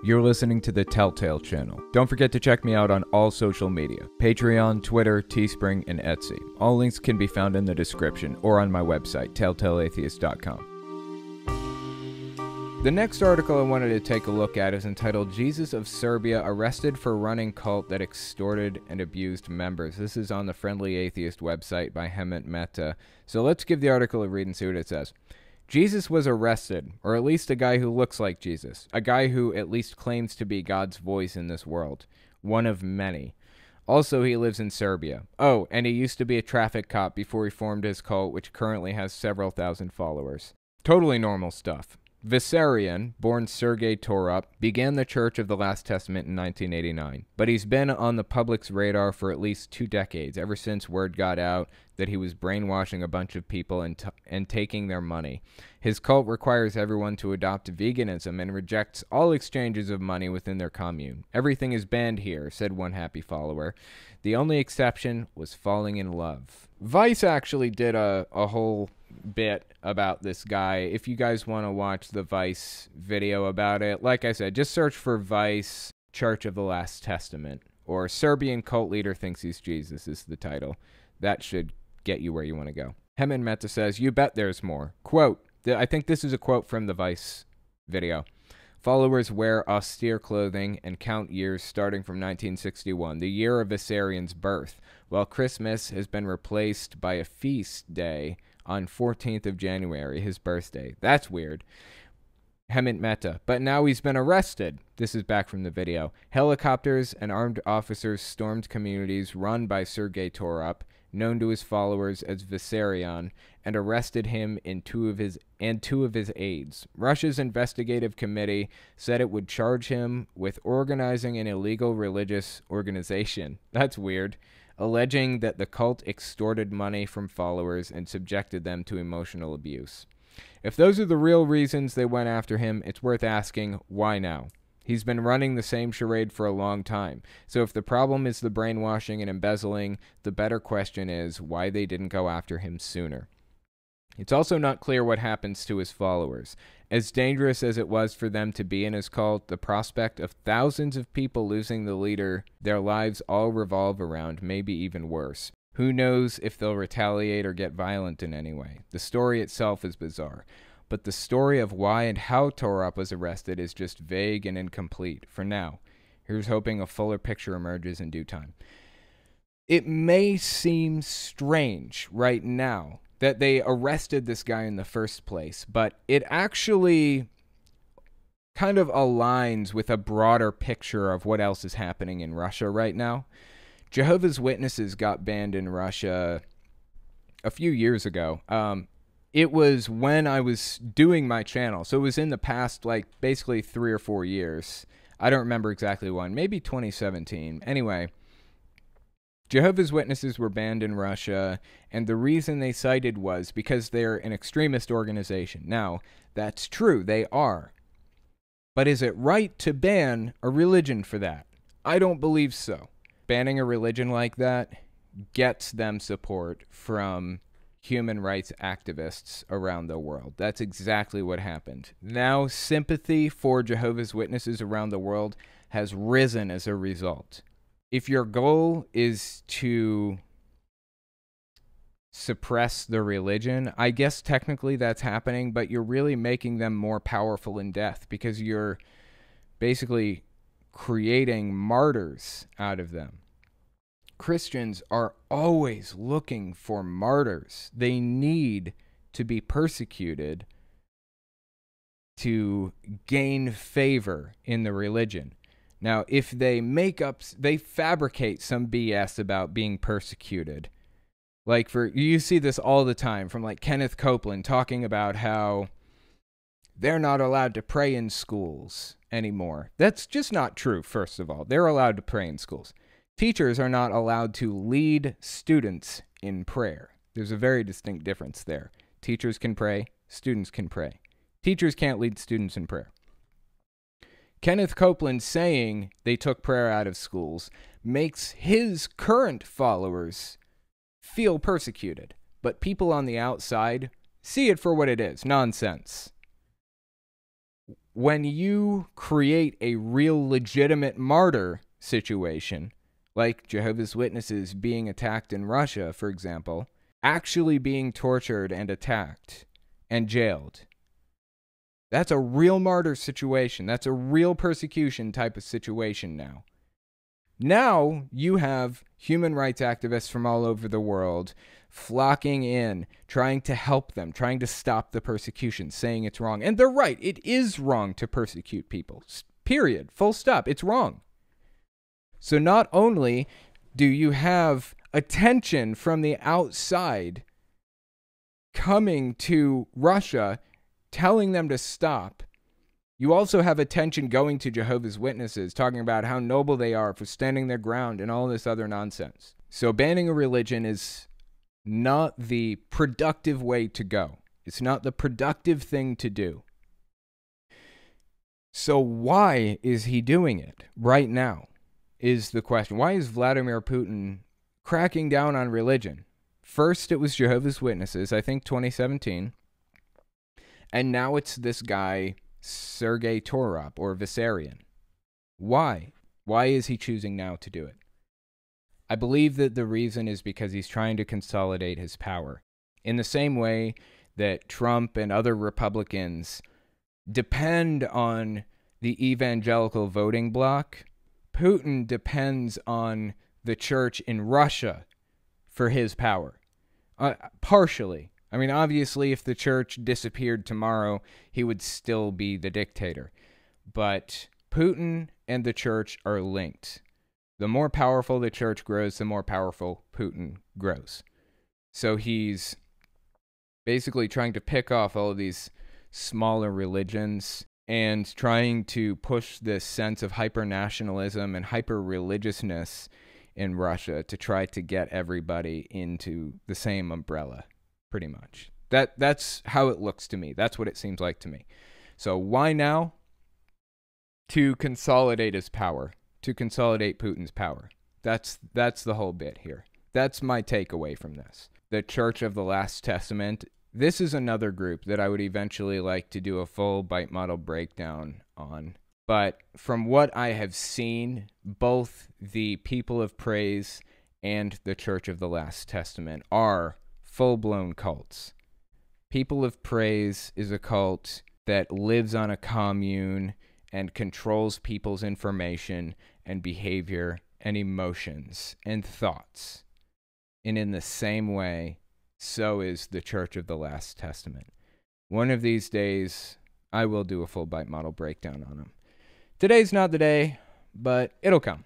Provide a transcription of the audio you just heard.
You're listening to the Telltale Channel. Don't forget to check me out on all social media: Patreon, Twitter, Teespring, and Etsy. All links can be found in the description or on my website, telltaleatheist.com. The next article I wanted to take a look at is entitled Jesus of Serbia Arrested for Running Cult That Extorted and Abused Members. This is on the Friendly Atheist website by Hemant Mehta. So let's give the article a read and see what it says. Jesus was arrested, or at least a guy who looks like Jesus, a guy who at least claims to be God's voice in this world, one of many. Also, he lives in Serbia. Oh, and he used to be a traffic cop before he formed his cult, which currently has several thousand followers. Totally normal stuff. Vissarion, born Sergei Torup, began the Church of the Last Testament in 1989, but he's been on the public's radar for at least 2 decades, ever since word got out that he was brainwashing a bunch of people and taking their money. His cult requires everyone to adopt veganism and rejects all exchanges of money within their commune. Everything is banned here, said one happy follower. The only exception was falling in love. Vice actually did a whole bit about this guy. If you guys want to watch the Vice video about it, like I said, just search for Vice Church of the Last Testament, or Serbian cult leader thinks he's Jesus is the title. That should get you where you want to go. Hemant Mehta says, "You bet there's more." Quote, I think this is a quote from the Vice video. Followers wear austere clothing and count years starting from 1961, the year of Vissarion's birth, while Christmas has been replaced by a feast day on 14th of January, his birthday. That's weird. Hemant Mehta. But now he's been arrested. This is back from the video. Helicopters and armed officers stormed communities run by Sergei Torup, known to his followers as Vissarion, and arrested him and two of his aides. Russia's investigative committee said it would charge him with organizing an illegal religious organization. That's weird. Alleging that the cult extorted money from followers and subjected them to emotional abuse. If those are the real reasons they went after him, it's worth asking, why now? He's been running the same charade for a long time. So if the problem is the brainwashing and embezzling, the better question is why they didn't go after him sooner. It's also not clear what happens to his followers. As dangerous as it was for them to be in his cult, the prospect of thousands of people losing the leader their lives all revolve around may be even worse. Who knows if they'll retaliate or get violent in any way. The story itself is bizarre, but the story of why and how Torup was arrested is just vague and incomplete for now. Here's hoping a fuller picture emerges in due time. It may seem strange right now that they arrested this guy in the first place, but it actually kind of aligns with a broader picture of what else is happening in Russia right now. Jehovah's Witnesses got banned in Russia a few years ago. It was when I was doing my channel, so it was in the past, like, basically 3 or 4 years. I don't remember exactly when, maybe 2017. Anyway, Jehovah's Witnesses were banned in Russia, and the reason they cited was because they're an extremist organization. Now, that's true, they are. But is it right to ban a religion for that? I don't believe so. Banning a religion like that gets them support from human rights activists around the world. That's exactly what happened. Now, sympathy for Jehovah's Witnesses around the world has risen as a result. If your goal is to suppress the religion, I guess technically that's happening, but you're really making them more powerful in death because you're basically creating martyrs out of them. Christians are always looking for martyrs. They need to be persecuted to gain favor in the religion. Now, if they fabricate some BS about being persecuted. Like, you see this all the time from, like, Kenneth Copeland talking about how they're not allowed to pray in schools anymore. That's just not true, first of all. They're allowed to pray in schools. Teachers are not allowed to lead students in prayer. There's a very distinct difference there. Teachers can pray, students can pray. Teachers can't lead students in prayer. Kenneth Copeland saying they took prayer out of schools makes his current followers feel persecuted, but people on the outside see it for what it is, nonsense. when you create a real legitimate martyr situation, like Jehovah's Witnesses being attacked in Russia, for example, actually being tortured and attacked and jailed, that's a real martyr situation. That's a real persecution type of situation now. Now you have human rights activists from all over the world flocking in, trying to help them, trying to stop the persecution, saying it's wrong. And they're right. It is wrong to persecute people. Period. Full stop. It's wrong. So not only do you have attention from the outside coming to Russia, telling them to stop, you also have attention going to Jehovah's Witnesses, talking about how noble they are for standing their ground and all this other nonsense. So banning a religion is not the productive way to go. It's not the productive thing to do. So why is he doing it right now is the question. Why is Vladimir Putin cracking down on religion? First, it was Jehovah's Witnesses, I think 2017. And now it's this guy, Sergei Torop, or Vissarion. Why? Why is he choosing now to do it? I believe that the reason is because he's trying to consolidate his power. In the same way that Trump and other Republicans depend on the evangelical voting bloc, Putin depends on the church in Russia for his power. Partially. I mean, obviously, if the church disappeared tomorrow, he would still be the dictator. But Putin and the church are linked. The more powerful the church grows, the more powerful Putin grows. So he's basically trying to pick off all of these smaller religions and trying to push this sense of hyper-nationalism and hyper-religiousness in Russia to try to get everybody into the same umbrella, pretty much. That's how it looks to me. That's what it seems like to me. So why now? To consolidate his power. To consolidate Putin's power. That's the whole bit here. That's my takeaway from this. The Church of the Last Testament. This is another group that I would eventually like to do a full Byte model breakdown on. But from what I have seen, both the People of Praise and the Church of the Last Testament are full-blown cults. People of Praise is a cult that lives on a commune and controls people's information and behavior and emotions and thoughts. And in the same way, so is the Church of the Last Testament. One of these days, I will do a full Byte model breakdown on them. Today's not the day, but it'll come.